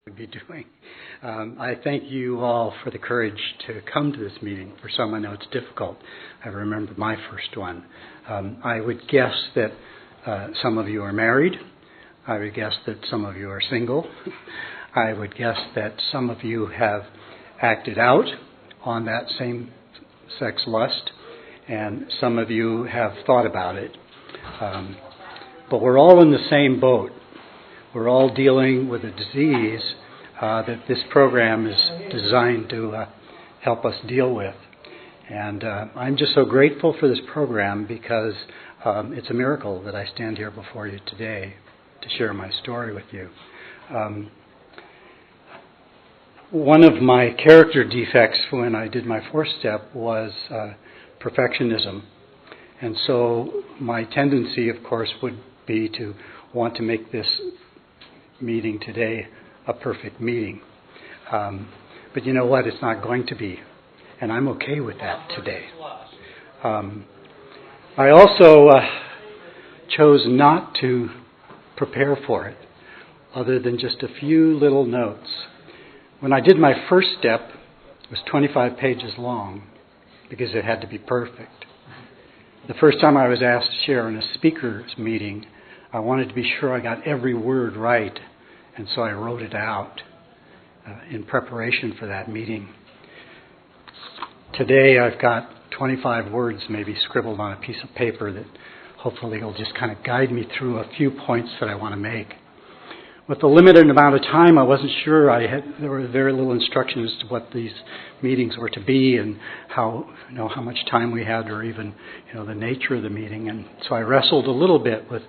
Would be doing. I thank you all for the courage to come to this meeting. For some, I know it's difficult. I remember my first one. I would guess that some of you are married. I would guess that some of you are single. I would guess that some of you have acted out on that same sex lust, and some of you have thought about it. But we're all in the same boat. We're all dealing with a disease that this program is designed to help us deal with. And I'm just so grateful for this program because it's a miracle that I stand here before you today to share my story with you. One of my character defects when I did my fourth step was perfectionism. And so my tendency, of course, would be to want to make this meeting today a perfect meeting. But you know what? It's not going to be. And I'm okay with that today. I also chose not to prepare for it other than just a few little notes. When I did my first step, it was 25 pages long because it had to be perfect. The first time I was asked to share in a speaker's meeting, I wanted to be sure I got every word right, and so I wrote it out in preparation for that meeting. Today I've got 25 words maybe scribbled on a piece of paper that hopefully will just kind of guide me through a few points that I want to make. With the limited amount of time, I wasn't sure. There were very little instruction as to what these meetings were to be and how much time we had, or even the nature of the meeting. And so I wrestled a little bit with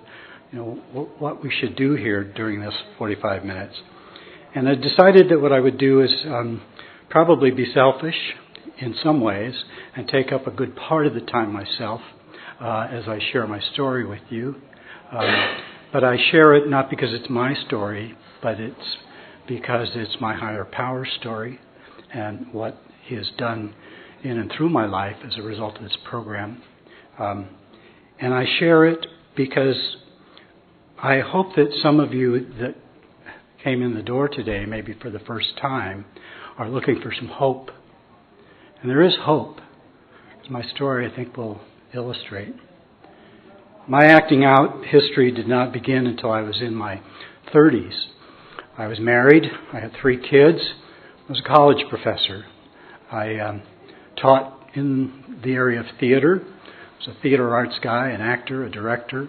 what we should do here during this 45 minutes. And I decided that what I would do is probably be selfish in some ways and take up a good part of the time myself as I share my story with you. But I share it not because it's my story, but it's because it's my higher power story and what He has done in and through my life as a result of this program. And I share it because I hope that some of you that came in the door today, maybe for the first time, are looking for some hope. And there is hope, as my story, I think, will illustrate. My acting out history did not begin until I was in my 30s. I was married. I had 3 kids. I was a college professor. I taught in the area of theater. I was a theater arts guy, an actor, a director.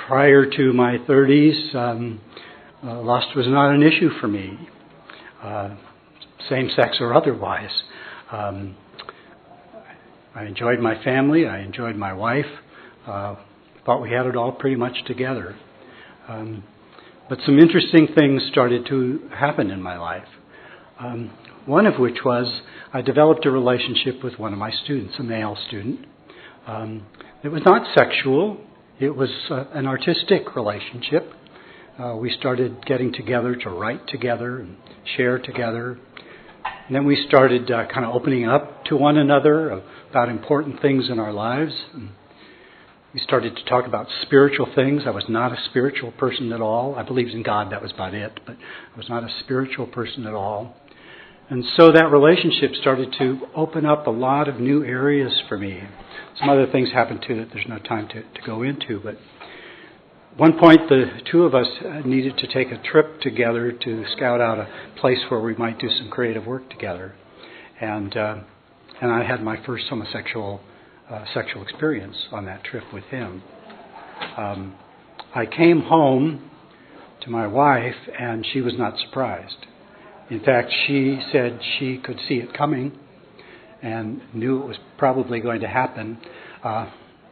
Prior to my 30s, lust was not an issue for me, same-sex or otherwise. I enjoyed my family. I enjoyed my wife. Thought we had it all pretty much together. But some interesting things started to happen in my life. One of which was I developed a relationship with one of my students, a male student. It was not sexual. It was an artistic relationship. We started getting together to write together and share together. And then we started kind of opening up to one another about important things in our lives. And we started to talk about spiritual things. I was not a spiritual person at all. I believed in God, that was about it. But I was not a spiritual person at all. And so that relationship started to open up a lot of new areas for me. Some other things happened too that there's no time to go into. But at one point, the two of us needed to take a trip together to scout out a place where we might do some creative work together. And I had my first homosexual sexual experience on that trip with him. I came home to my wife, and she was not surprised. In fact, she said she could see it coming and knew it was probably going to happen,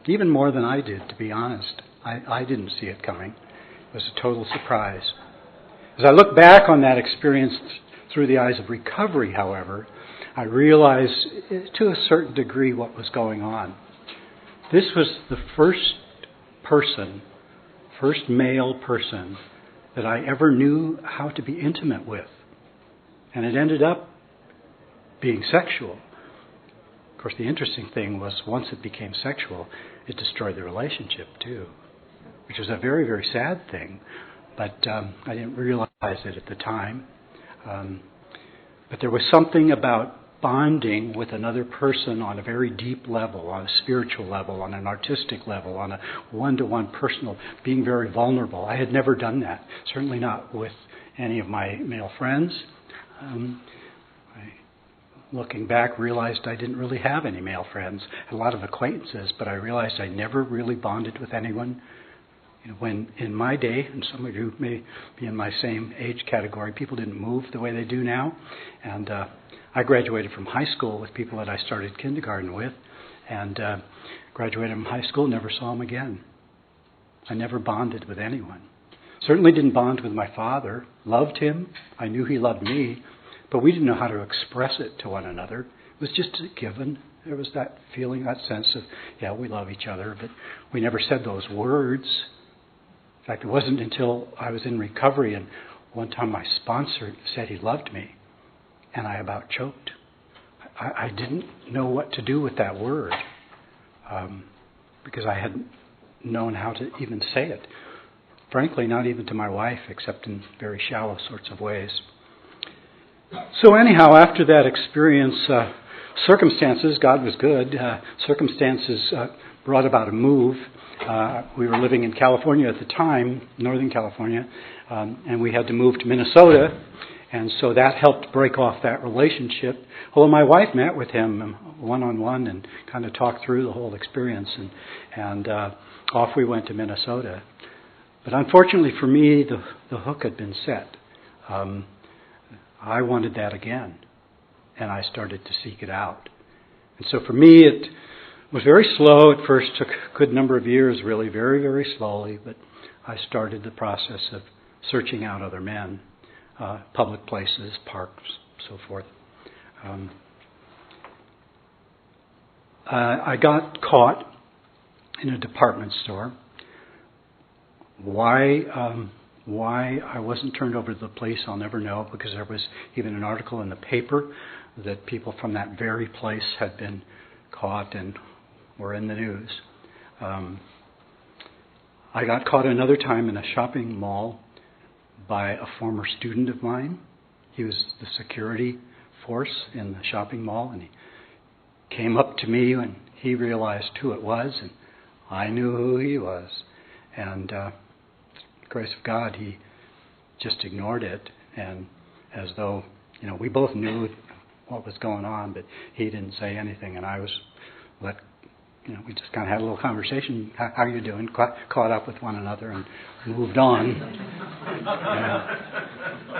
even more than I did, to be honest. I didn't see it coming. It was a total surprise. As I look back on that experience through the eyes of recovery, however, I realize to a certain degree what was going on. This was the first male person that I ever knew how to be intimate with. And it ended up being sexual. Of course, the interesting thing was once it became sexual, it destroyed the relationship too, which was a very, very sad thing. but I didn't realize it at the time. But there was something about bonding with another person on a very deep level, on a spiritual level, on an artistic level, on a one-to-one personal, being very vulnerable. I had never done that, certainly not with any of my male friends. Looking back, realized I didn't really have any male friends. I had a lot of acquaintances, but I realized I never really bonded with anyone. When in my day, and some of you may be in my same age category, people didn't move the way they do now. And I graduated from high school with people that I started kindergarten with, and graduated from high school, never saw them again. I never bonded with anyone. Certainly didn't bond with my father. Loved him. I knew he loved me, but we didn't know how to express it to one another. It was just a given. There was that feeling, that sense of, yeah, we love each other, but we never said those words. In fact, it wasn't until I was in recovery and one time my sponsor said he loved me, and I about choked. I didn't know what to do with that word because I hadn't known how to even say it. Frankly, not even to my wife, except in very shallow sorts of ways. So anyhow, after that experience, circumstances, God was good, circumstances brought about a move. We were living in California at the time, Northern California, and we had to move to Minnesota, and so that helped break off that relationship. Although my wife met with him one-on-one and kind of talked through the whole experience, and off we went to Minnesota. But unfortunately for me, the hook had been set. I wanted that again, and I started to seek it out. And so for me, it was very slow. At first took a good number of years, really, very, very slowly, but I started the process of searching out other men, public places, parks, so forth. I got caught in a department store. Why I wasn't turned over to the police, I'll never know, because there was even an article in the paper that people from that very place had been caught and were in the news. I got caught another time in a shopping mall by a former student of mine. He was the security force in the shopping mall, and he came up to me when he realized who it was, and I knew who he was. And grace of God, he just ignored it, and as though, we both knew what was going on, but he didn't say anything, and I was we just kind of had a little conversation. How are you doing? Caught up with one another and moved on.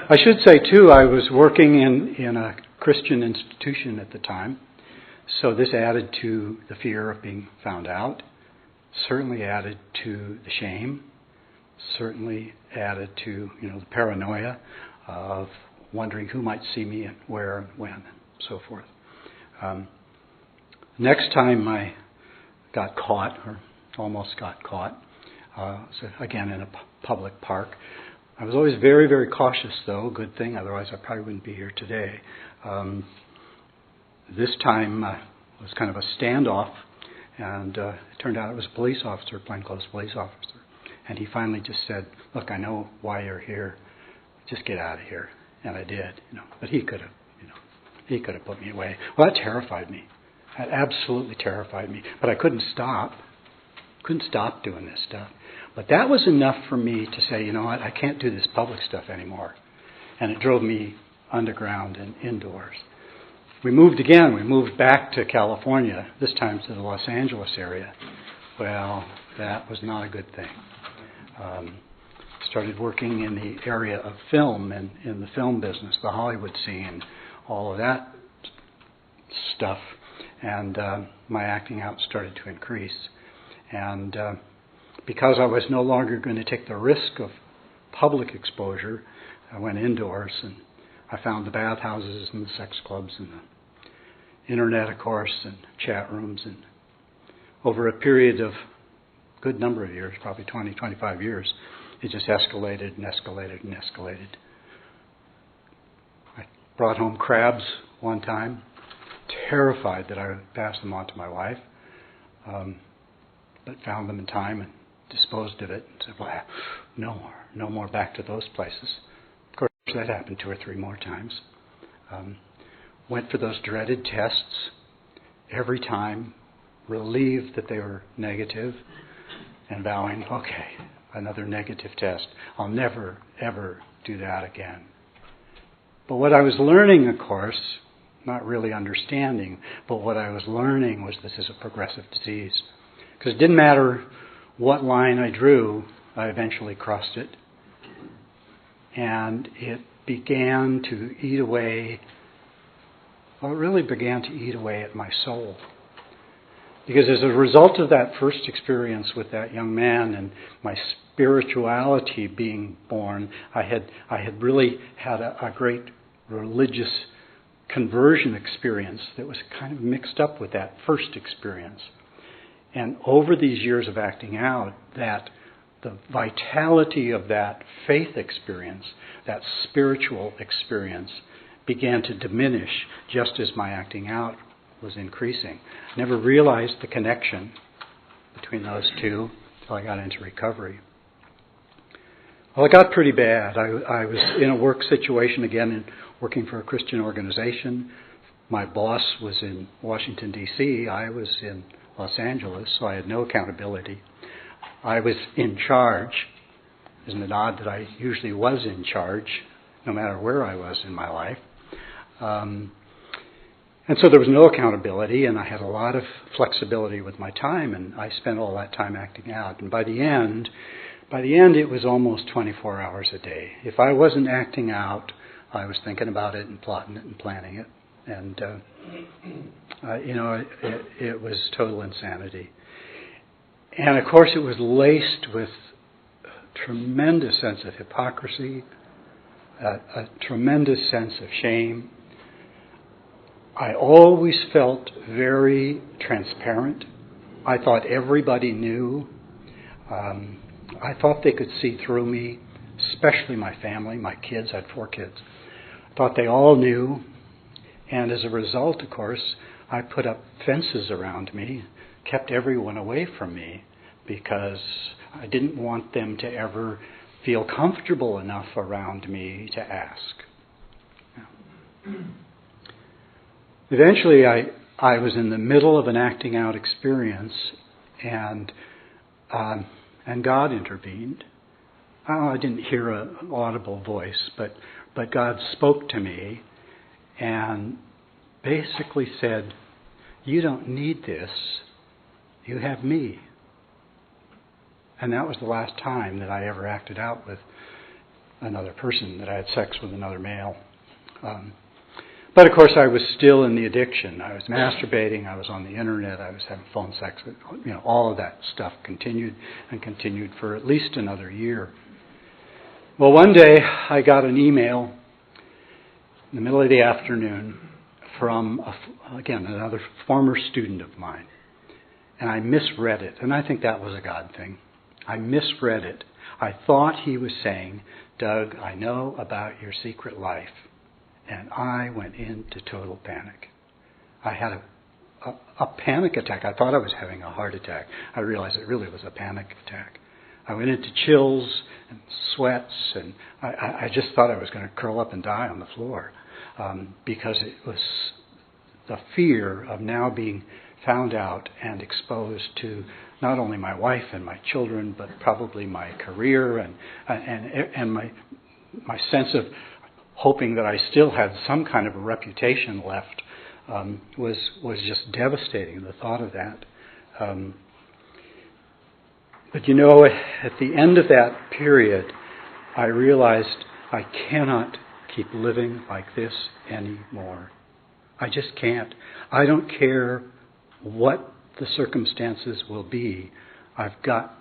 I should say, too, I was working in a Christian institution at the time, so this added to the fear of being found out, certainly added to the shame, certainly added to the paranoia of wondering who might see me and where and when and so forth. Next time I got caught, or almost got caught, so again in a public park. I was always very, very cautious, though. Good thing, otherwise I probably wouldn't be here today. This time was kind of a standoff, and it turned out it was a police officer, plainclothes police officer. And he finally just said, "Look, I know why you're here. Just get out of here." And I did, But he could have put me away. Well, that terrified me. That absolutely terrified me. But I couldn't stop. Couldn't stop doing this stuff. But that was enough for me to say, you know what, I can't do this public stuff anymore. And it drove me underground and indoors. We moved again. We moved back to California, this time to the Los Angeles area. Well, that was not a good thing. Started working in the area of film and in the film business, the Hollywood scene, all of that stuff. And my acting out started to increase. And because I was no longer going to take the risk of public exposure, I went indoors and I found the bathhouses and the sex clubs and the internet, of course, and chat rooms. And over a period of a good number of years, probably 20, 25 years, it just escalated and escalated and escalated. I brought home crabs one time, terrified that I would pass them on to my wife, but found them in time and disposed of it and said, well, no more back to those places. Of course, that happened 2 or 3 more times. Went for those dreaded tests every time, relieved that they were negative, and vowing, okay, another negative test. I'll never, ever do that again. But what I was learning, of course, not really understanding, but what I was learning was this is a progressive disease. Because it didn't matter what line I drew, I eventually crossed it. And it began to eat away, well, it really began to eat away at my soul. Because as a result of that first experience with that young man and my spirituality being born, I had really had a great religious conversion experience that was kind of mixed up with that first experience. And over these years of acting out, that the vitality of that faith experience, that spiritual experience, began to diminish just as my acting out was increasing. I never realized the connection between those two until I got into recovery. Well, it got pretty bad. I was in a work situation again, working for a Christian organization. My boss was in Washington, D.C. I was in Los Angeles, so I had no accountability. I was in charge. Isn't it odd that I usually was in charge, no matter where I was in my life? And so there was no accountability, and I had a lot of flexibility with my time, and I spent all that time acting out. And by the end, it was almost 24 hours a day. If I wasn't acting out, I was thinking about it and plotting it and planning it. And, it was total insanity. And, of course, it was laced with a tremendous sense of hypocrisy, a tremendous sense of shame. I always felt very transparent. I thought everybody knew. I thought they could see through me, especially my family, my kids. I had 4 kids. I thought they all knew. And as a result, of course, I put up fences around me, kept everyone away from me, because I didn't want them to ever feel comfortable enough around me to ask. Eventually, I was in the middle of an acting out experience, and God intervened. I didn't hear an audible voice, but God spoke to me and basically said, "You don't need this. You have me." And that was the last time that I ever acted out with another person, that I had sex with another male. But of course, I was still in the addiction. I was masturbating. I was on the internet. I was having phone sex. All of that stuff continued for at least another year. Well, one day I got an email in the middle of the afternoon from, another former student of mine. And I misread it. And I think that was a God thing. I misread it. I thought he was saying, "Doug, I know about your secret life." And I went into total panic. I had a panic attack. I thought I was having a heart attack. I realized it really was a panic attack. I went into chills and sweats, and I just thought I was going to curl up and die on the floor, because it was the fear of now being found out and exposed to not only my wife and my children, but probably my career and my sense of hoping that I still had some kind of a reputation left, was just devastating, the thought of that. But at the end of that period, I realized I cannot keep living like this anymore. I just can't. I don't care what the circumstances will be. I've got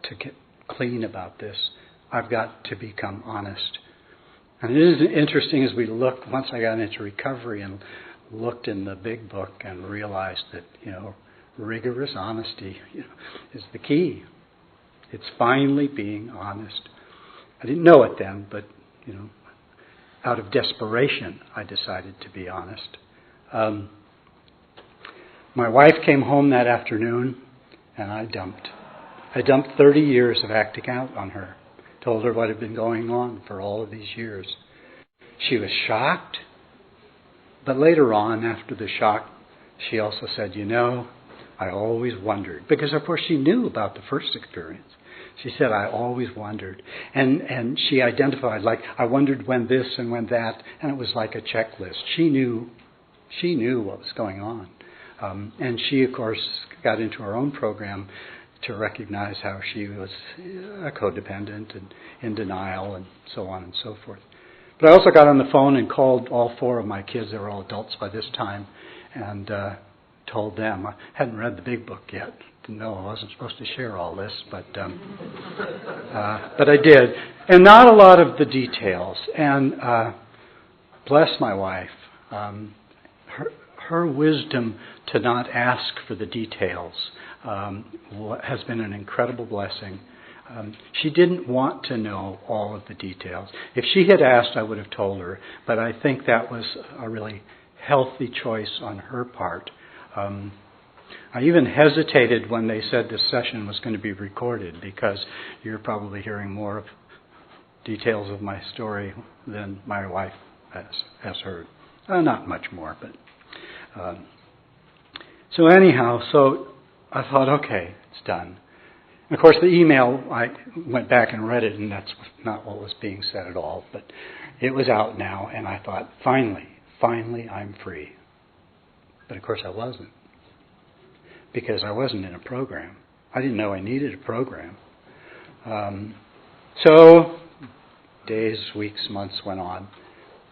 to get clean about this. I've got to become honest. And it is interesting as we looked, once I got into recovery and looked in the big book and realized that, rigorous honesty is the key. It's finally being honest. I didn't know it then, but, out of desperation, I decided to be honest. My wife came home that afternoon, and I dumped I dumped 30 years of acting out on her. Told her what had been going on for all of these years. She was shocked. But later on, after the shock, she also said, I always wondered. Because, of course, she knew about the first experience. She said, I always wondered. And she identified, I wondered when this and when that. And it was like a checklist. She knew what was going on. And she, of course, got into her own program to recognize how she was a codependent and in denial and so on and so forth. But I also got on the phone and called all 4 of my kids. They were all adults by this time, and told them. I hadn't read the big book yet. Didn't know I wasn't supposed to share all this, but I did. And not a lot of the details. And bless my wife. Her wisdom to not ask for the details has been an incredible blessing. She didn't want to know all of the details. If she had asked, I would have told her, but I think that was a really healthy choice on her part. I even hesitated when they said this session was going to be recorded, because you're probably hearing more of details of my story than my wife has heard. Not much more, but... So I thought, okay, it's done. And of course, the email, I went back and read it, and that's not what was being said at all. But it was out now, and I thought, finally, I'm free. But of course, I wasn't. Because I wasn't in a program. I didn't know I needed a program. So days, weeks, months went on,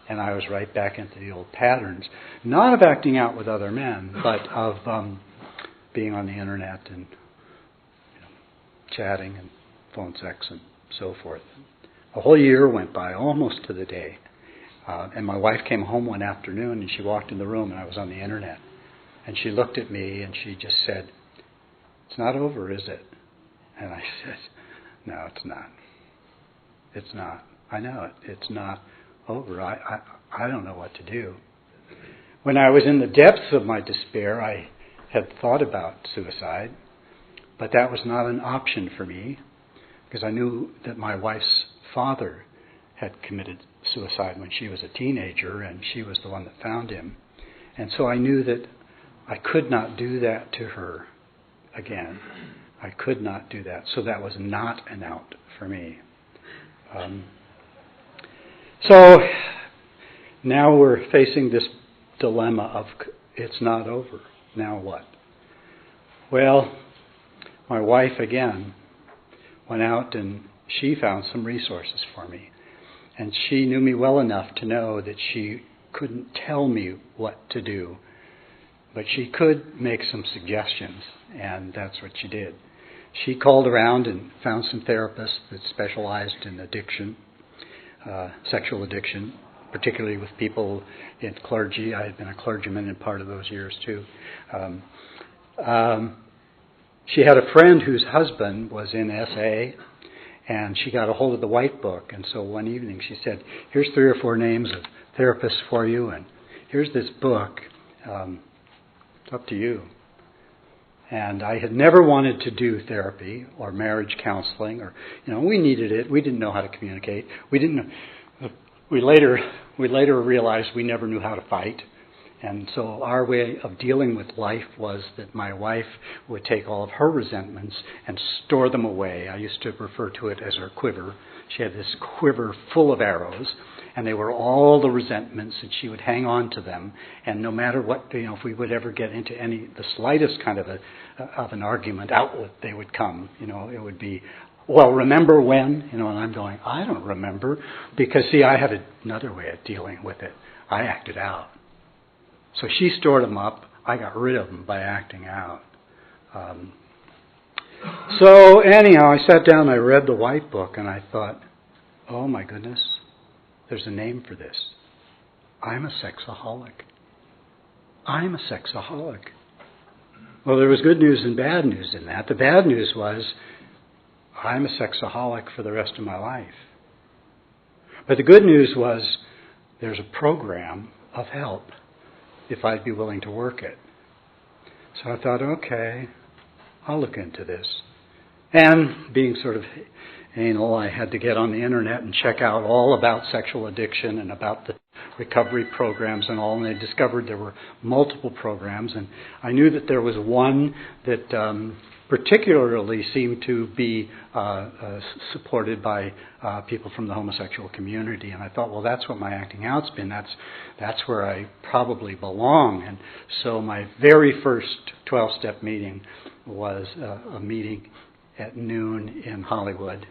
and I was right back into the old patterns, not of acting out with other men, but of being on the internet and chatting and phone sex and so forth. A whole year went by, almost to the day. And my wife came home one afternoon, and she walked in the room, and I was on the internet. And she looked at me, and she just said, "It's not over, is it?" And I said, "No, it's not. It's not. I know it. It's not over. I don't know what to do." When I was in the depths of my despair, I had thought about suicide, but that was not an option for me, because I knew that my wife's father had committed suicide when she was a teenager, and she was the one that found him. And so I knew that I could not do that to her again. I could not do that. So that was not an out for me. So now we're facing this dilemma of it's not over. Now what? Well, my wife again went out and she found some resources for me. And she knew me well enough to know that she couldn't tell me what to do, but she could make some suggestions, and that's what she did. She called around and found some therapists that specialized in addiction, sexual addiction, particularly with people in clergy. I had been a clergyman in part of those years too. She had a friend whose husband was in SA, and she got a hold of the White Book. And so one evening she said, "Here's 3 or 4 names of therapists for you, and here's this book. It's up to you." And I had never wanted to do therapy or marriage counseling, or we needed it. We didn't know how to communicate. We later realized we never knew how to fight. And so our way of dealing with life was that my wife would take all of her resentments and store them away. I used to refer to it as her quiver. She had this quiver full of arrows, and they were all the resentments, and she would hang on to them. And no matter what, if we would ever get into the slightest kind of an argument, out they would come. It would be, "Well, remember when?" And I'm going, "I don't remember," because I had another way of dealing with it. I acted out. So she stored them up. I got rid of them by acting out. So anyhow, I sat down, I read the White Book, and I thought, oh my goodness, there's a name for this. I'm a sexaholic. I'm a sexaholic. Well, there was good news and bad news in that. The bad news was I'm a sexaholic for the rest of my life. But the good news was there's a program of help if I'd be willing to work it. So I thought, okay, I'll look into this. And being sort of anal, I had to get on the internet and check out all about sexual addiction and about the recovery programs and all. And I discovered there were multiple programs. And I knew that there was one that particularly seemed to be supported by people from the homosexual community. And I thought, well, that's what my acting out's been. That's where I probably belong. And so my very first 12-step meeting was a meeting at noon in Hollywood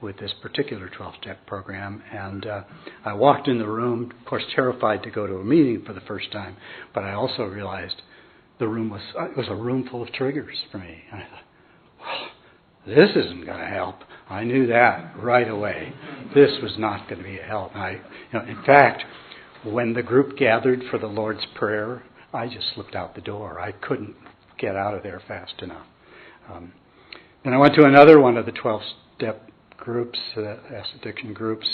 with this particular 12-step program. And I walked in the room, of course, terrified to go to a meeting for the first time, but I also realized it was a room full of triggers for me. And I thought, well, this isn't going to help. I knew that right away. This was not going to be a help. In fact, when the group gathered for the Lord's Prayer, I just slipped out the door. I couldn't get out of there fast enough. Then I went to another one of the 12-step groups, addiction groups,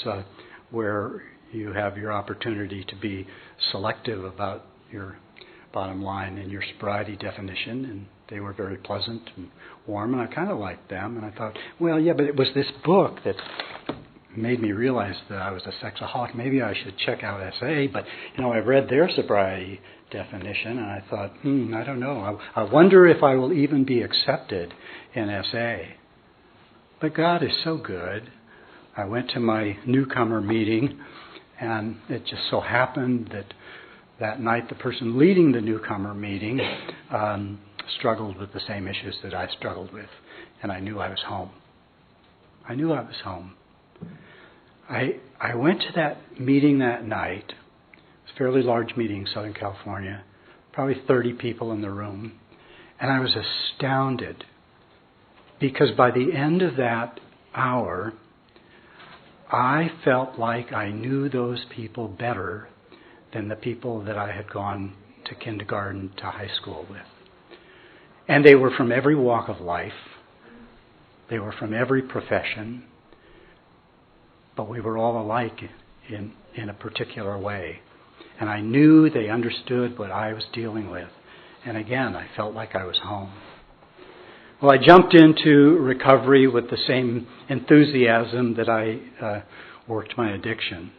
where you have your opportunity to be selective about your bottom line and your sobriety definition, and they were very pleasant and warm, and I kind of liked them. And I thought, well, yeah, but it was this book that made me realize that I was a sexaholic. Maybe I should check out SA, but I read their sobriety definition, and I thought, I don't know. I wonder if I will even be accepted in SA. But God is so good. I went to my newcomer meeting, and it just so happened that night the person leading the newcomer meeting struggled with the same issues that I struggled with, and I knew I was home. I knew I was home. I went to that meeting that night. It was a fairly large meeting in Southern California, probably 30 people in the room, and I was astounded because by the end of that hour, I felt like I knew those people better than the people that I had gone to kindergarten to high school with. And they were from every walk of life. They were from every profession. But we were all alike in a particular way. And I knew they understood what I was dealing with. And again, I felt like I was home. Well, I jumped into recovery with the same enthusiasm that I worked my addiction.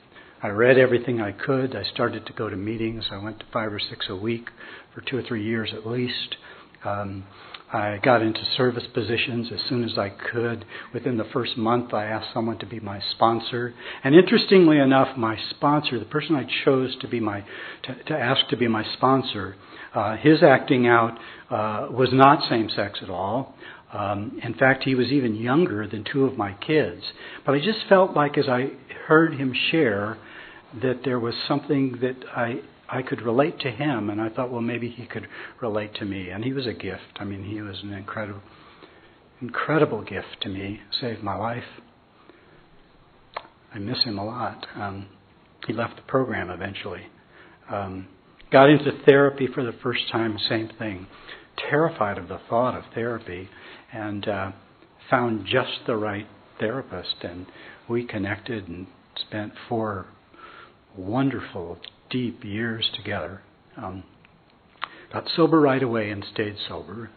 I read everything I could. I started to go to meetings. I went to 5 or 6 a week for 2 or 3 years at least. I got into service positions as soon as I could. Within the first month, I asked someone to be my sponsor. And interestingly enough, my sponsor, the person I chose to ask to be my sponsor, his acting out was not same-sex at all. In fact, he was even younger than 2 of my kids. But I just felt like as I heard him share that there was something that I could relate to him, and I thought, well, maybe he could relate to me. And he was a gift. I mean, he was an incredible gift to me. Saved my life. I miss him a lot. He left the program eventually. Got into therapy for the first time, same thing. Terrified of the thought of therapy, and found just the right therapist, and we connected and spent 4 wonderful, deep years together. Got sober right away and stayed sober.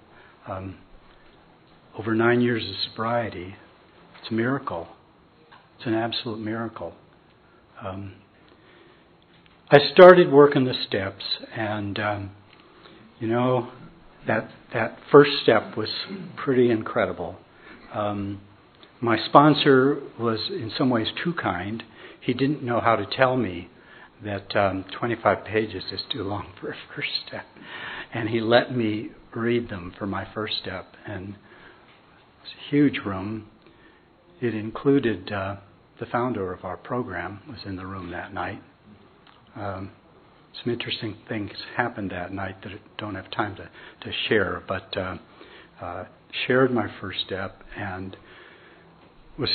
Over 9 years of sobriety. It's a miracle. It's an absolute miracle. I started working the steps, and that first step was pretty incredible. My sponsor was in some ways too kind. He didn't know how to tell me that 25 pages is too long for a first step. And he let me read them for my first step. And it's a huge room. It included the founder of our program was in the room that night. Some interesting things happened that night that I don't have time to share, but shared my first step and was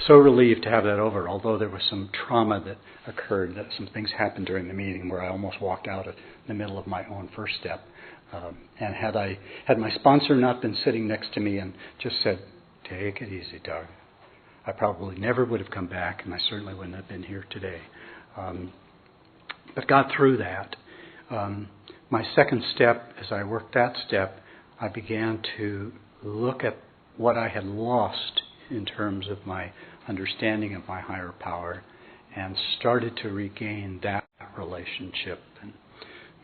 so relieved to have that over, although there was some trauma that occurred, that some things happened during the meeting where I almost walked out in the middle of my own first step. And had my sponsor not been sitting next to me and just said, "Take it easy, Doug," I probably never would have come back, and I certainly wouldn't have been here today. But got through that. My second step, as I worked that step, I began to look at what I had lost in terms of my understanding of my higher power, and started to regain that relationship and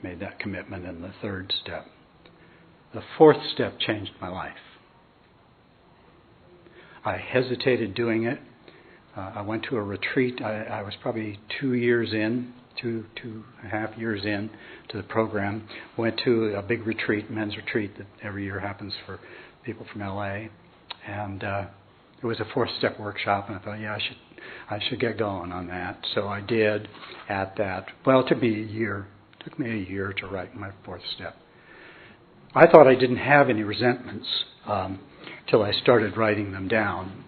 made that commitment in the third step. The fourth step changed my life. I hesitated doing it. I went to a retreat. I was probably 2 years in, two and a half years in to the program. Went to a big retreat, men's retreat that every year happens for people from LA. And it was a fourth-step workshop, and I thought, yeah, I should get going on that. So I did at that. Well, it took me a year. It took me a year to write my fourth step. I thought I didn't have any resentments till I started writing them down,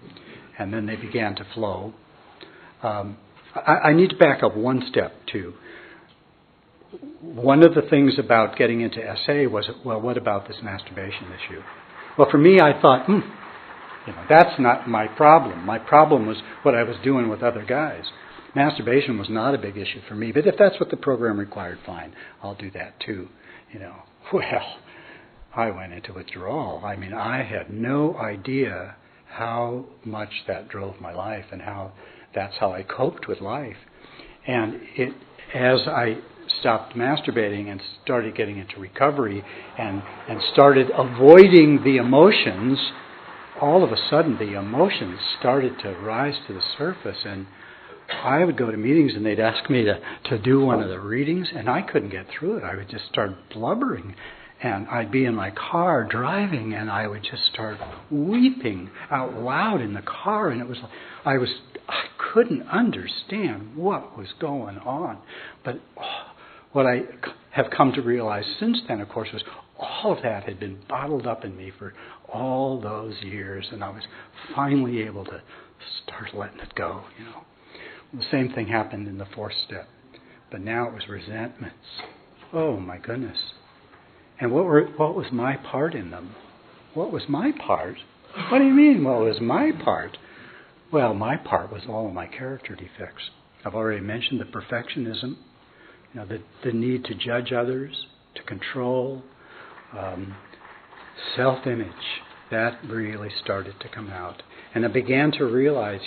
and then they began to flow. I need to back up one step, too. One of the things about getting into SA was, well, what about this masturbation issue? Well, for me, I thought, that's not my problem. My problem was what I was doing with other guys. Masturbation was not a big issue for me, but if that's what the program required, fine, I'll do that too. Well, I went into withdrawal. I had no idea how much that drove my life and that's how I coped with life. And as I stopped masturbating and started getting into recovery and started avoiding the emotions, all of a sudden the emotions started to rise to the surface, and I would go to meetings and they'd ask me to do one of the readings, and I couldn't get through it. I would just start blubbering, and I'd be in my car driving, and I would just start weeping out loud in the car, and I couldn't understand what was going on. But what I have come to realize since then, of course, was all of that had been bottled up in me for all those years, and I was finally able to start letting it go. The same thing happened in the fourth step, but now it was resentments. Oh my goodness! And what was my part in them? What was my part? What do you mean? What was my part? Well, my part was all of my character defects. I've already mentioned the perfectionism, the need to judge others, to control, self-image. That really started to come out. And I began to realize,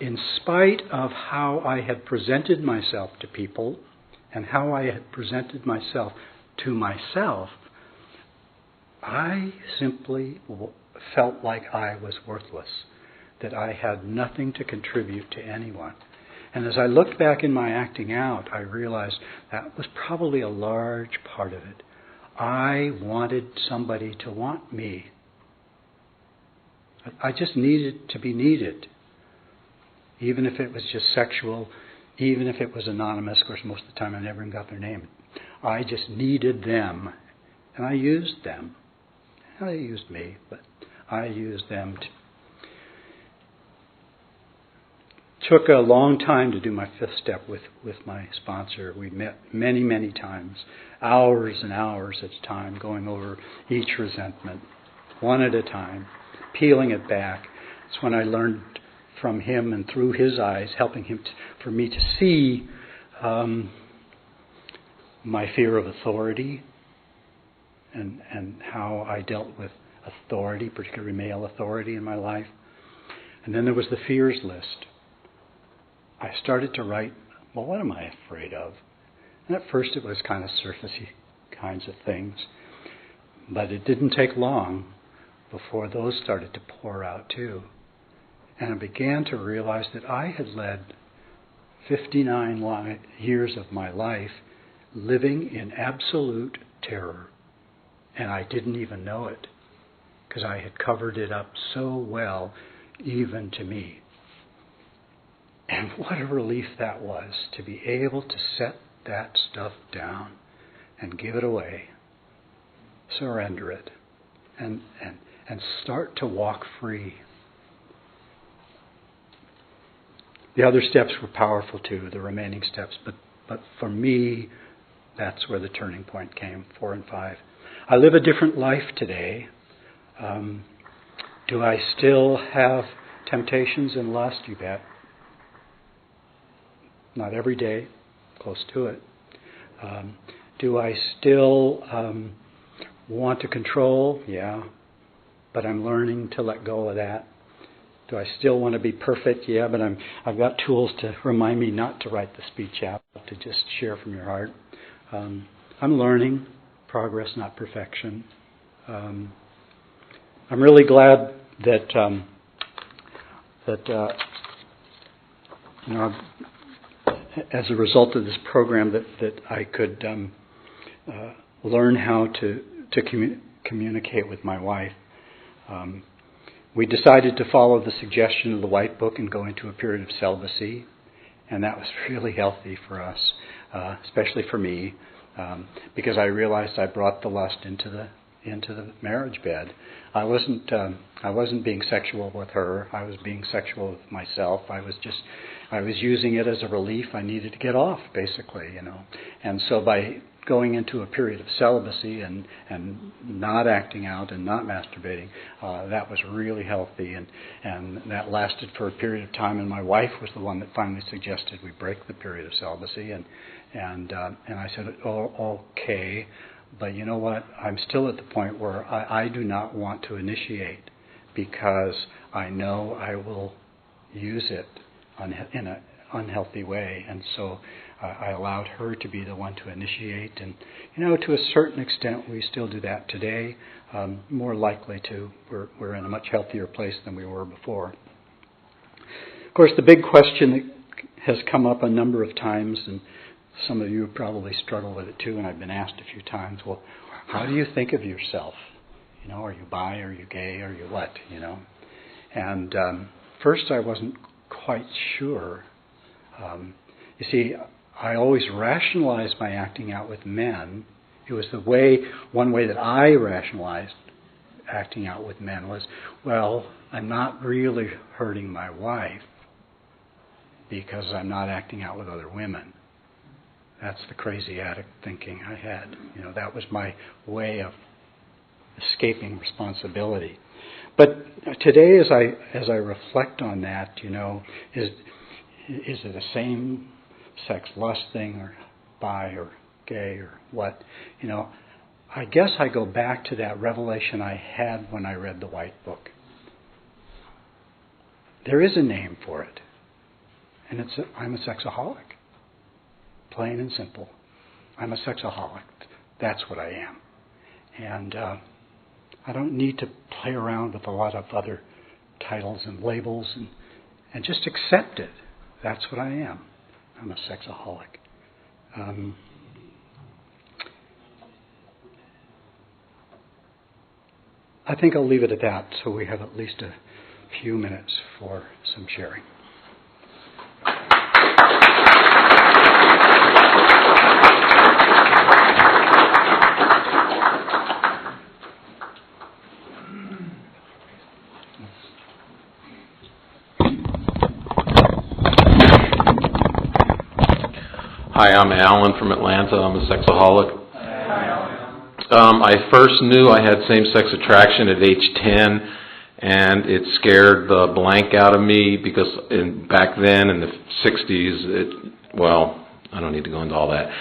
in spite of how I had presented myself to people and how I had presented myself to myself, I simply felt like I was worthless, that I had nothing to contribute to anyone. And as I looked back in my acting out, I realized that was probably a large part of it. I wanted somebody to want me. I just needed to be needed. Even if it was just sexual, even if it was anonymous. Of course, most of the time I never even got their name. I just needed them. And I used them. They used me, but I used them too. Took a long time to do my fifth step with my sponsor. We met many, many times, hours and hours at a time, going over each resentment, one at a time, peeling it back. It's when I learned from him and through his eyes, helping him for me to see my fear of authority and how I dealt with authority, particularly male authority in my life. And then there was the fears list. I started to write, well, what am I afraid of? And at first it was kind of surfacey kinds of things. But it didn't take long before those started to pour out too. And I began to realize that I had led 59 years of my life living in absolute terror. And I didn't even know it, because I had covered it up so well, even to me. And what a relief that was, to be able to set that stuff down and give it away, surrender it, and start to walk free. The other steps were powerful too, the remaining steps, but for me, that's where the turning point came, 4 and 5. I live a different life today. Do I still have temptations and lust? You bet. Not every day, close to it. Do I still want to control? Yeah. but I'm learning to let go of that. Do I still want to be perfect? Yeah, but I've got tools to remind me not to write the speech out, to just share from your heart. I'm learning. Progress, not perfection. I'm really glad that as a result of this program, that I could learn how to communicate with my wife. We decided to follow the suggestion of the White Book and go into a period of celibacy, and that was really healthy for us, especially for me, because I realized I brought the lust into the marriage bed. I wasn't being sexual with her. I was being sexual with myself. I was using it as a relief I needed to get off, basically, And so by going into a period of celibacy and not acting out and not masturbating, that was really healthy, and that lasted for a period of time. And my wife was the one that finally suggested we break the period of celibacy, and I said, oh, okay. But you know what? I'm still at the point where I do not want to initiate, because I know I will use it in an unhealthy way. And so I allowed her to be the one to initiate. And, to a certain extent, we still do that today. More likely to. We're in a much healthier place than we were before. Of course, the big question that has come up a number of times, and some of you probably struggle with it too, and I've been asked a few times, well, how do you think of yourself? Are you bi? Are you gay? Are you what? And first I wasn't quite sure. You see, I always rationalized my acting out with men. It was one way that I rationalized acting out with men was, well, I'm not really hurting my wife because I'm not acting out with other women. That's the crazy addict thinking I had. That was my way of escaping responsibility. But today, as I reflect on that, is it a same-sex lust thing, or bi, or gay, or what? I guess I go back to that revelation I had when I read the White Book. There is a name for it, and I'm a sexaholic. Plain and simple. I'm a sexaholic. That's what I am. And I don't need to play around with a lot of other titles and labels, and just accept it. That's what I am. I'm a sexaholic. I think I'll leave it at that, so we have at least a few minutes for some sharing. Hi, I'm Alan from Atlanta. I'm a sexaholic. I first knew I had same-sex attraction at age 10, and it scared the blank out of me because back then in the 60s, I don't need to go into all that,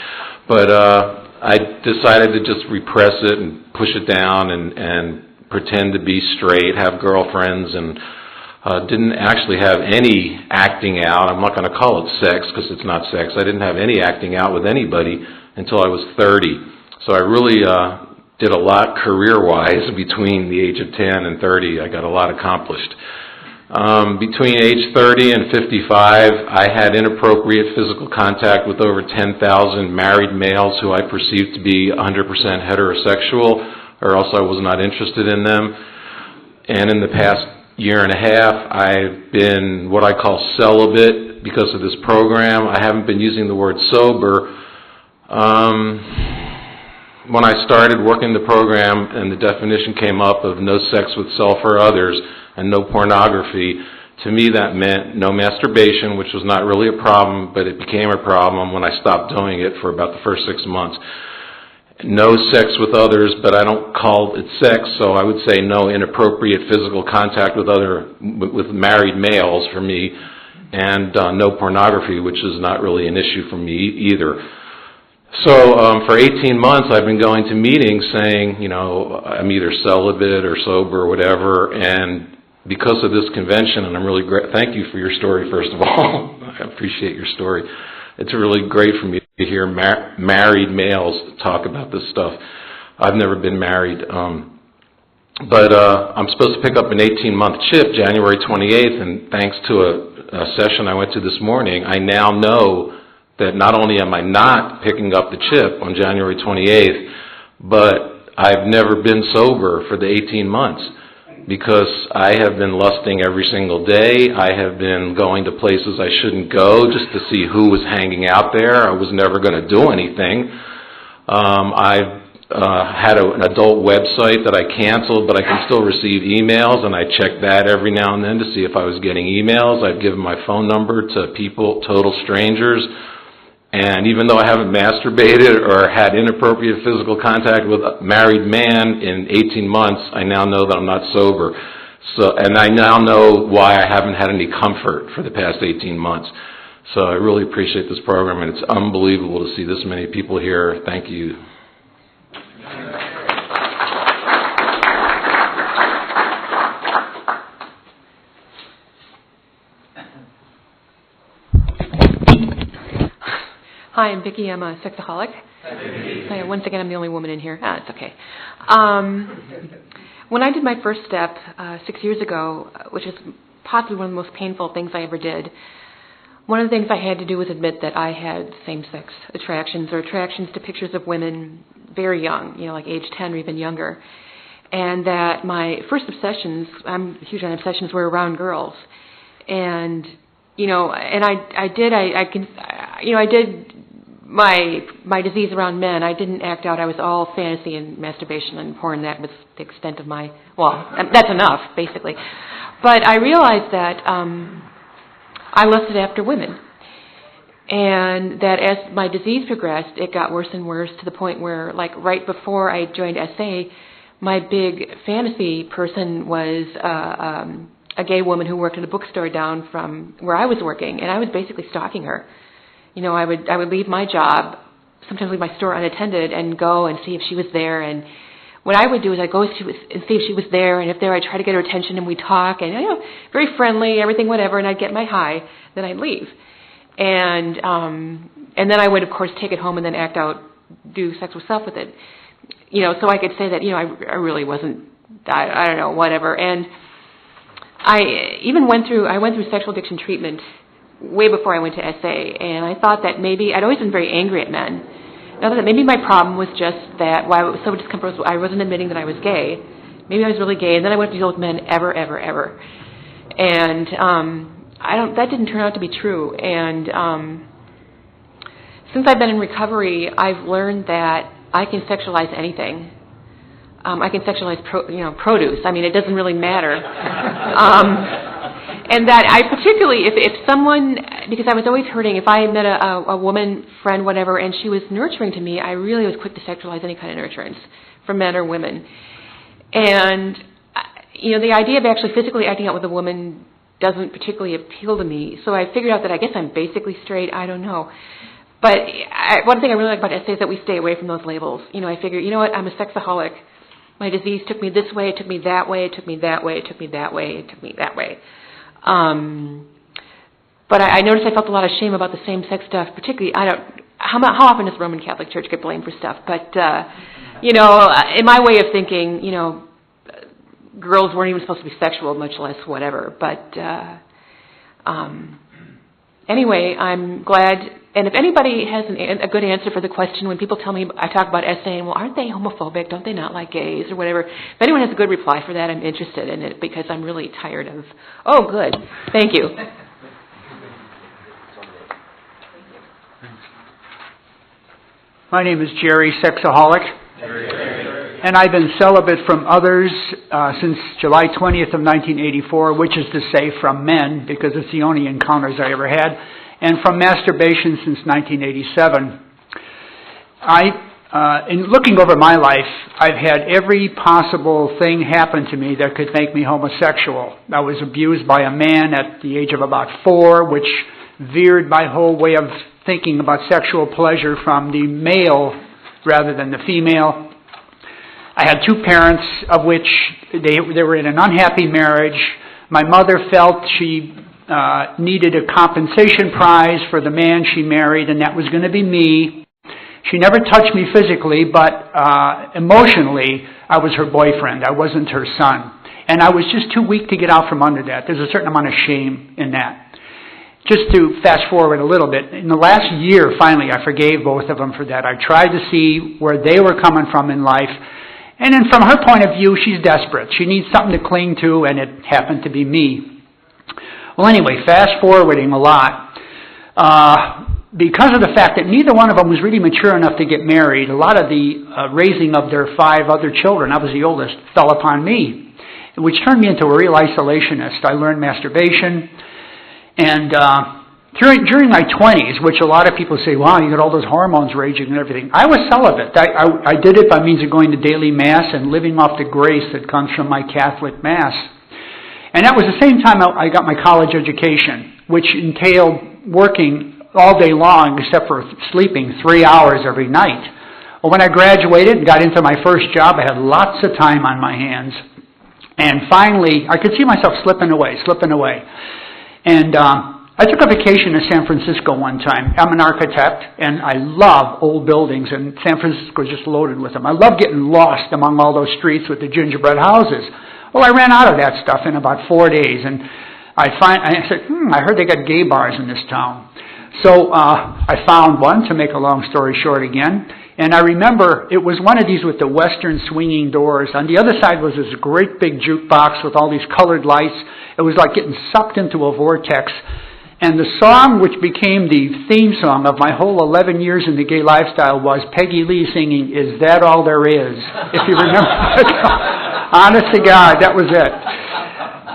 but I decided to just repress it and push it down and pretend to be straight, have girlfriends, and didn't actually have any acting out. I'm not going to call it sex because it's not sex. I didn't have any acting out with anybody until I was 30. So I really did a lot career-wise between the age of 10 and 30. I got a lot accomplished. Between age 30 and 55, I had inappropriate physical contact with over 10,000 married males who I perceived to be 100% heterosexual, or else I was not interested in them. And in the past year and a half, I've been what I call celibate because of this program. I haven't been using the word sober. When I started working the program and the definition came up of no sex with self or others and no pornography, to me that meant no masturbation, which was not really a problem, but it became a problem when I stopped doing it for about the first 6 months. No sex with others, but I don't call it sex, so I would say no inappropriate physical contact with married males for me, and no pornography, which is not really an issue for me either. So for 18 months, I've been going to meetings saying, I'm either celibate or sober or whatever, and because of this convention, and I'm really thank you for your story, first of all. I appreciate your story. It's really great for me to hear married males talk about this stuff. I've never been married, but I'm supposed to pick up an 18-month chip January 28th, and thanks to a session I went to this morning, I now know that not only am I not picking up the chip on January 28th, but I've never been sober for the 18 months because I have been lusting every single day. I have been going to places I shouldn't go just to see who was hanging out there. I was never going to do anything. I've had an adult website that I canceled, but I can still receive emails, and I check that every now and then to see if I was getting emails. I've given my phone number to people, total strangers. And even though I haven't masturbated or had inappropriate physical contact with a married man in 18 months, I now know that I'm not sober. And I now know why I haven't had any comfort for the past 18 months. So I really appreciate this program, and it's unbelievable to see this many people here. Thank you. Hi, I'm Vicki. I'm a sexaholic. Hi, once again, I'm the only woman in here. It's okay. When I did my first step 6 years ago, which is possibly one of the most painful things I ever did, one of the things I had to do was admit that I had same-sex attractions or attractions to pictures of women very young, like age 10 or even younger, and that my first obsessions, I'm huge on obsessions, were around girls, and I did my disease around men. I didn't act out. I was all fantasy and masturbation and porn. That was the extent of that's enough, basically. But I realized that I lusted after women. And that as my disease progressed, it got worse and worse to the point where, right before I joined SA, my big fantasy person was a gay woman who worked in a bookstore down from where I was working, and I was basically stalking her. I would leave my job, sometimes leave my store unattended, and go and see if she was there. And what I would do is I'd go and see if she was there, and if there, I'd try to get her attention, and we'd talk, and very friendly, everything, whatever, and I'd get my high, then I'd leave. And then I would, of course, take it home and then act out, do sexual stuff with it. So I could say that, I really wasn't, I don't know, whatever. And I went through sexual addiction treatment way before I went to SA, and I thought that maybe, I'd always been very angry at men. And I thought that maybe my problem was just that why I was so discomfortable, I wasn't admitting that I was gay. Maybe I was really gay, and then I wouldn't deal with men ever. And that didn't turn out to be true. And since I've been in recovery, I've learned that I can sexualize anything. I can sexualize produce. I mean, it doesn't really matter. And that I particularly, if someone, because I was always hurting, if I met a woman, friend, whatever, and she was nurturing to me, I really was quick to sexualize any kind of nurturance, for men or women. And, the idea of actually physically acting out with a woman doesn't particularly appeal to me. So I figured out that I guess I'm basically straight. I don't know. But one thing I really like about SA is that we stay away from those labels. I figure, I'm a sexaholic. My disease took me this way, it took me that way, it took me that way, it took me that way, it took me that way. But I noticed I felt a lot of shame about the same-sex stuff, particularly, how often does the Roman Catholic Church get blamed for stuff? But, in my way of thinking, girls weren't even supposed to be sexual, much less whatever. But anyway, I'm glad. And if anybody has a good answer for the question, when people tell me, I talk about saying, well, aren't they homophobic? Don't they not like gays or whatever? If anyone has a good reply for that, I'm interested in it because I'm really tired of, oh, good. Thank you. My name is Jerry, sexaholic. And I've been celibate from others since July 20th of 1984, which is to say from men, because it's the only encounters I ever had, and from masturbation since 1987. In looking over my life, I've had every possible thing happen to me that could make me homosexual. I was abused by a man at the age of about 4, which veered my whole way of thinking about sexual pleasure from the male rather than the female. I had two parents of which they were in an unhappy marriage. My mother felt she needed a compensation prize for the man she married, and that was going to be me. She never touched me physically, but emotionally, I was her boyfriend. I wasn't her son. And I was just too weak to get out from under that. There's a certain amount of shame in that. Just to fast forward a little bit, in the last year, finally, I forgave both of them for that. I tried to see where they were coming from in life. And then from her point of view, she's desperate. She needs something to cling to, and it happened to be me. Well, anyway, fast forwarding a lot. Because of the fact that neither one of them was really mature enough to get married, a lot of the raising of their 5 other children, I was the oldest, fell upon me, which turned me into a real isolationist. I learned masturbation. And during my 20s, which a lot of people say, wow, you got all those hormones raging and everything, I was celibate. I did it by means of going to daily Mass and living off the grace that comes from my Catholic Mass. And that was the same time I got my college education, which entailed working all day long except for sleeping 3 hours every night. Well, when I graduated and got into my first job, I had lots of time on my hands. And finally, I could see myself slipping away. And I took a vacation to San Francisco one time. I'm an architect, and I love old buildings, and San Francisco is just loaded with them. I love getting lost among all those streets with the gingerbread houses. Well, I ran out of that stuff in about 4 days, and I said, I heard they got gay bars in this town. So I found one, to make a long story short again, and I remember it was one of these with the western swinging doors. On the other side was this great big jukebox with all these colored lights. It was like getting sucked into a vortex. And the song which became the theme song of my whole 11 years in the gay lifestyle was Peggy Lee singing, Is That All There Is? If you remember. Honest to God, that was it.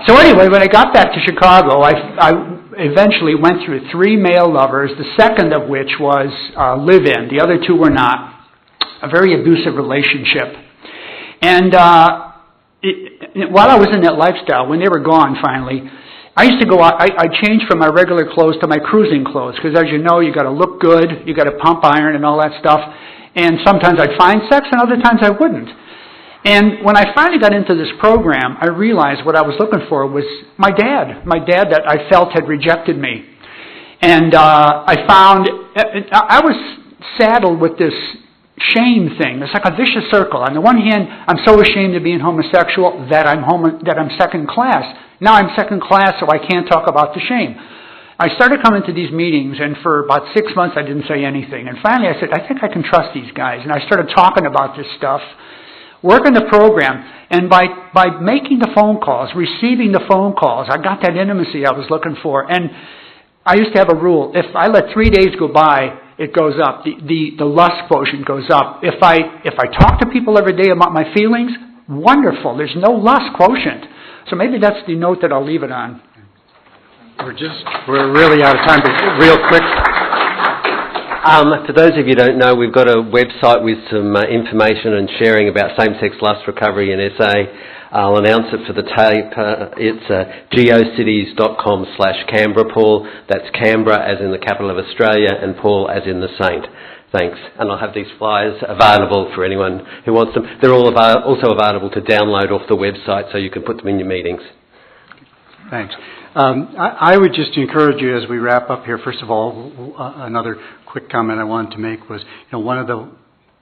So anyway, when I got back to Chicago, I eventually went through 3 male lovers, the second of which was live-in. The other 2 were not. A very abusive relationship. And while I was in that lifestyle, when they were gone finally, I used to go out, I changed from my regular clothes to my cruising clothes, because as you know, you got to look good, you got to pump iron and all that stuff. And sometimes I'd find sex, and other times I wouldn't. And when I finally got into this program, I realized what I was looking for was my dad that I felt had rejected me. And I found, I was saddled with this shame thing. It's like a vicious circle. On the one hand, I'm so ashamed of being homosexual that I'm second class. Now I'm second class, so I can't talk about the shame. I started coming to these meetings, and for about 6 months I didn't say anything. And finally I said, I think I can trust these guys. And I started talking about this stuff, working the program, and by making the phone calls, receiving the phone calls, I got that intimacy I was looking for. And I used to have a rule. If I let 3 days go by, it goes up. The lust quotient goes up. If I talk to people every day about my feelings, wonderful. There's no lust quotient. So maybe that's the note that I'll leave it on. We're really out of time, but real quick. For those of you who don't know, we've got a website with some information and sharing about same-sex lust recovery in SA. I'll announce it for the tape. It's geocities.com/Canberra, Paul. That's Canberra as in the capital of Australia, and Paul as in the saint. Thanks. And I'll have these flyers available for anyone who wants them. They're all also available to download off the website, so you can put them in your meetings. Thanks. I would just encourage you as we wrap up here, first of all, another quick comment I wanted to make was, one of the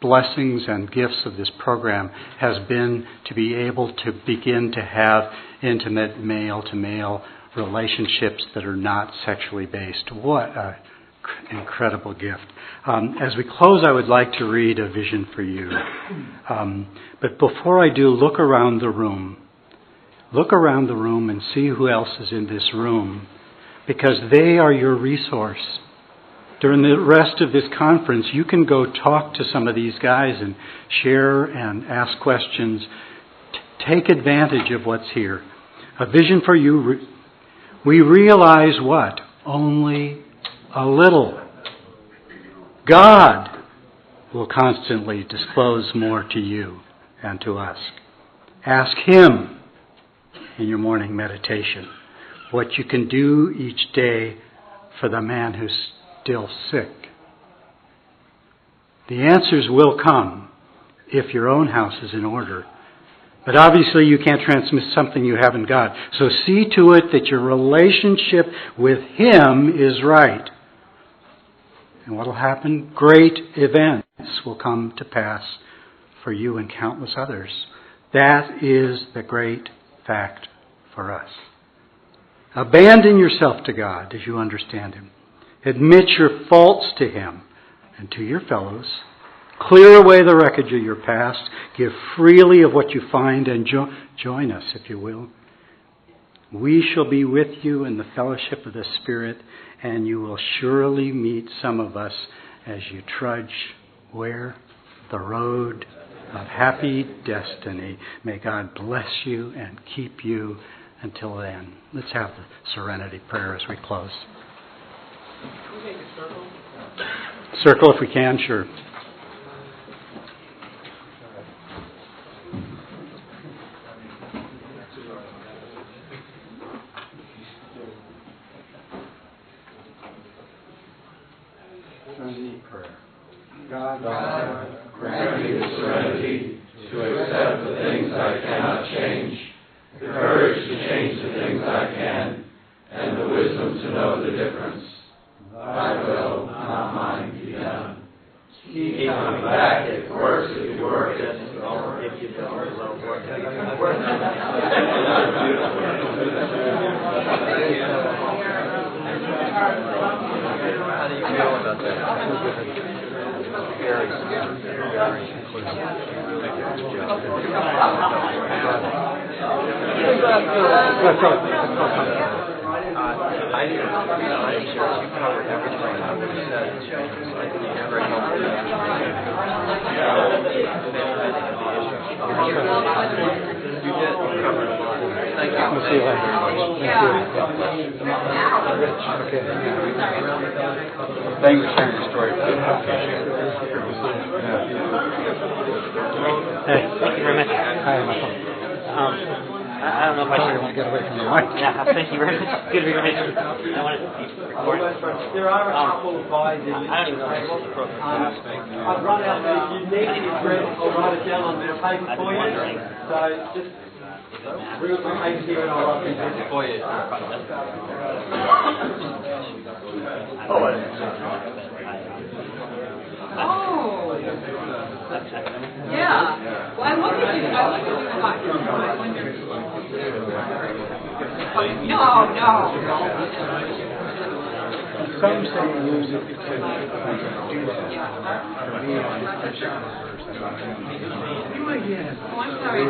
blessings and gifts of this program has been to be able to begin to have intimate male-to-male relationships that are not sexually based. What an incredible gift. As we close, I would like to read a vision for you. But before I do, look around the room. Look around the room and see who else is in this room, because they are your resource. During the rest of this conference, you can go talk to some of these guys and share and ask questions. Take advantage of what's here. A vision for you. We realize what? Only a little. God will constantly disclose more to you and to us. Ask Him in your morning meditation what you can do each day for the man who still sick? The answers will come if your own house is in order. But obviously you can't transmit something you haven't got. So see to it that your relationship with Him is right. And what will happen? Great events will come to pass for you and countless others. That is the great fact for us. Abandon yourself to God as you understand Him. Admit your faults to Him and to your fellows. Clear away the wreckage of your past. Give freely of what you find and join us, if you will. We shall be with you in the fellowship of the Spirit, and you will surely meet some of us as you trudge where? The road of happy destiny. May God bless you and keep you until then. Let's have the serenity prayer as we close. Circle if we can, sure. God, grant me the serenity to accept the things I cannot change, the courage to change the things I can, and the wisdom to know the difference. Thy will, not mine, be done. Keep coming back, it works if you work it. If you don't, it won't work. How do you feel about that? Very inclusive. I'm sure you covered everything I would have said. I think it's very helpful. You did. You covered a lot. Thank you. We'll see you later. Okay. Thanks for sharing your story. Hey. Thank you very much. Hi, Michael. I don't know if I should want to get away from the mic. Yeah, thank you very much. Good to be mentioned. I want to record. There are a couple of guys in I don't even know what the program is. I've run out of if you need it read, I'll write it down on a bit of paper I've for been you. wondering. So just real some paper here and I'll write it for you. Yeah. Well, I look at you. No. Some say music can do that. For me, I'm just Oh, I'm sorry.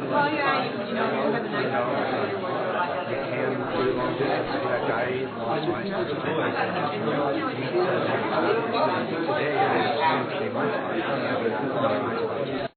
Well, yeah, you know, you have a nice Today,